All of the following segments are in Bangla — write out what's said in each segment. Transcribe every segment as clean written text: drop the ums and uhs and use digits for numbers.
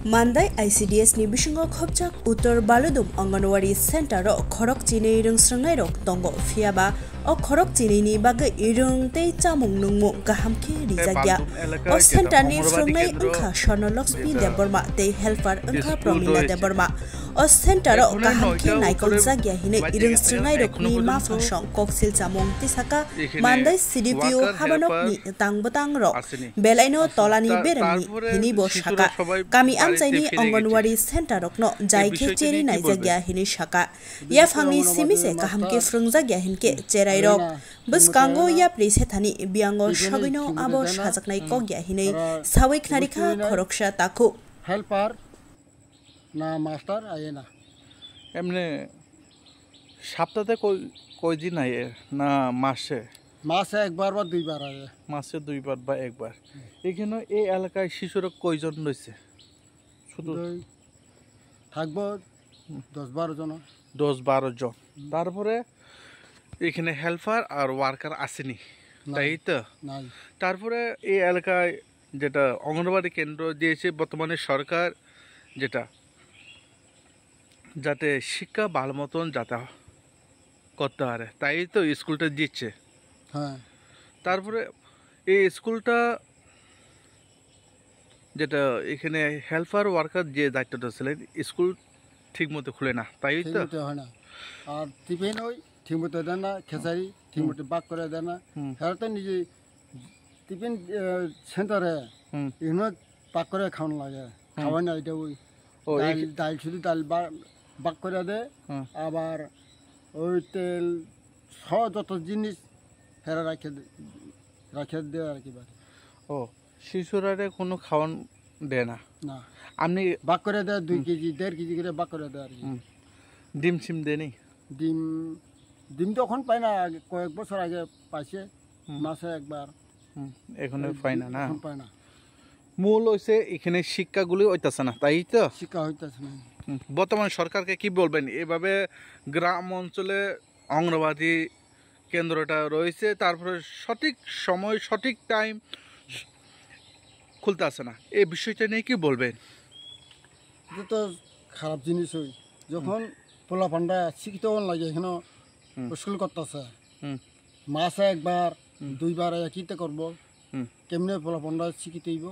Mandai ICDS ni bisingo khopchak Uttar Baludum Anganwadi Center ro khorok chini rung srangnai rok tongo fiaba o khorok chini ni bagai irung tei chamung nungmu gaham ke rijagya o center ni srangnai angkha Swarnalakshmi Deborma tei helper angkha Pramila Deborma o center ro gaham ke naikol jagya hine irung srangnai rok ni ma phasong koksil chamung tisaka Mandai CDPO habanok ni tang ro belaino tolani berani hini bo shaka kami Jaini Anganwadi Center rokno jaike cheri naijagya hini shaka ya phangni simise kahamke frungjagya hinke cherai rok buskango ya prise thani biango shagino abo sajaknai kogya hini sawik narikha khoroksha taku helper na master ayena এমনি সপ্তাহে কই দিন আয়ে না মাসে একবার বা দুইবার আয়ে মাসে দুইবার বা একবার এখানে এই এলাকায় শিশুরা কয়জন রয়েছে শুধু থাকবো 10-12 জন 10-12 জন তারপরে এখানে হেল্পার আর ওয়ার্কার আসেনি তাই তো তারপরে এই এলাকায় যেটা অঙ্গনওয়াড়ি কেন্দ্র দিয়েছে বর্তমানে সরকার যেটা যাতে শিক্ষা ভালো মতন যাতে করতে পারে তাই তো স্কুলটা দিচ্ছে হ্যাঁ তারপরে এই স্কুলটা যেটা এখানে হেল্পার ওয়ার্কার যে দায়িত্বটা ছিলেন স্কুল ঠিকমতো খুলে না তাই তো হয় না আর টিফিন ওই ঠিকমতো দেয় না খেসারি ঠিকমতো বাক করে দেয় না হেরা তো নিজে টিফিন সেন্টারে এগুলো পাক করে খাওয়ানো লাগে খাওয়াই না এটা ওই ডাল শুধু ডাল বাক করে দেয় আবার ওই তেল যত জিনিস হেরা রাখে দেয় আর কি ও শিশুরা কোনো খাওয়ান দেয় না না আপনি বাক করে দেয় 2 কেজি 1.5 কেজি করে বাক করে দেয় আর কি ডিম সিম দেয়নি ডিম তো এখন পায় না কয়েক বছর আগে পাইছে মাসে একবার এখন পায় না না পায় না মূল হইছে এখানে শিক্ষাগুলি হইতাছে না তাই তো শিক্ষা হইতাছে না বর্তমান সরকারকে কি বলবেন এভাবে গ্রাম অঞ্চলে অঙ্গনওয়াড়ি কেন্দ্রটা রয়েছে তারপরে সঠিক সময় সঠিক টাইম খুলতে আসে না এই বিষয়টা নিয়ে কি বলবেন এটা তো খারাপ জিনিস হই যখন পোলা পান্ডা শিক্ষিত লাগে এখানে স্কুল করতেছে মাসে একবার দুইবার কিতে করবো কেমনে পোলা পান্ডা শিক্ষিত হইব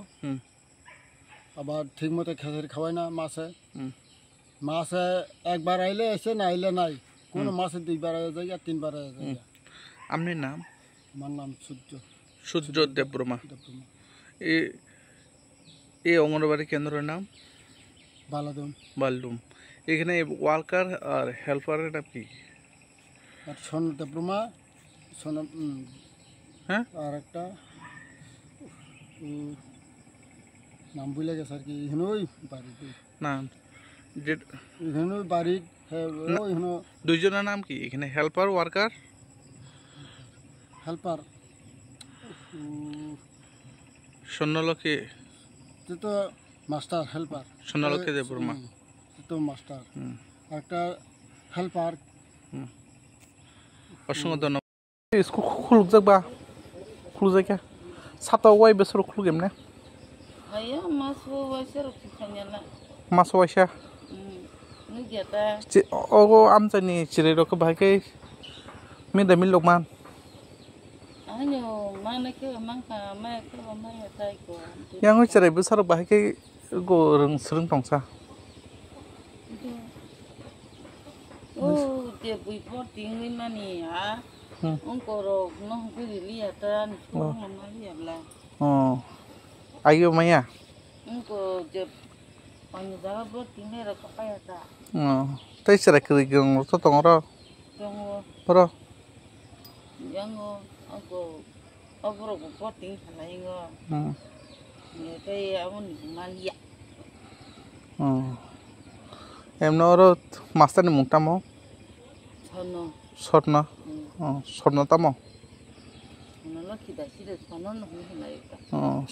আবার ঠিক মতো খেসারি খাওয়াই না মাসে একবার আইলে এসে না আইলে নাই কোনো মাসে দুইবার আয় যায় 3বার আয় যায় আপনার নাম আমার নাম সূর্য দেববর্মা এই অঙ্গনওয়াড়ি কেন্দ্রের নাম বালডুম এখানে ওয়ার্কার আর হেল্পারের নাম কি আর সোনা দেববর্মা হ্যাঁ আর একটা নাম ভুলে গেছে আর কি এখানেই বাড়ি নাম যে এখানেই বাড়ি দুইজনের নাম কি এখানে হেল্পার ওয়ার্কার হেল্পার স্বর্ণলক্ষ্মী তো মাস্টার হেল্পার স্বর্ণলক্ষ্মী দেববর্মা তো মাস্টার একটা হেল্পার অসংখ্য ধন্যবাদ স্কুল খুলুক যাবা খুলুক যাই সাতা ওয়াই বেসর খুলুক এমনে মাস ওয়াইসা ogo amchani chire rok bhai mi da min lokman ayo mana ke mangka ma ke ma ya tai ko yang chire bu sar bhai ke go rung srung tongsa oh te bui po ting ni mani ha ong ko ro no ku li ya tan ko ma li ya la oh ayo maya ong ko je pani da bo ting ne ro ka ya ta tay chire kri gong to tong ro ro yang ako abro ko po ting la ingo ne tay amon ma li ya এমন ওর মাস্টারের মুখটা মো স্বর্ণ তামো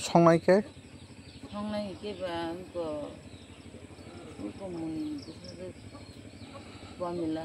সংনাইকে Pramila.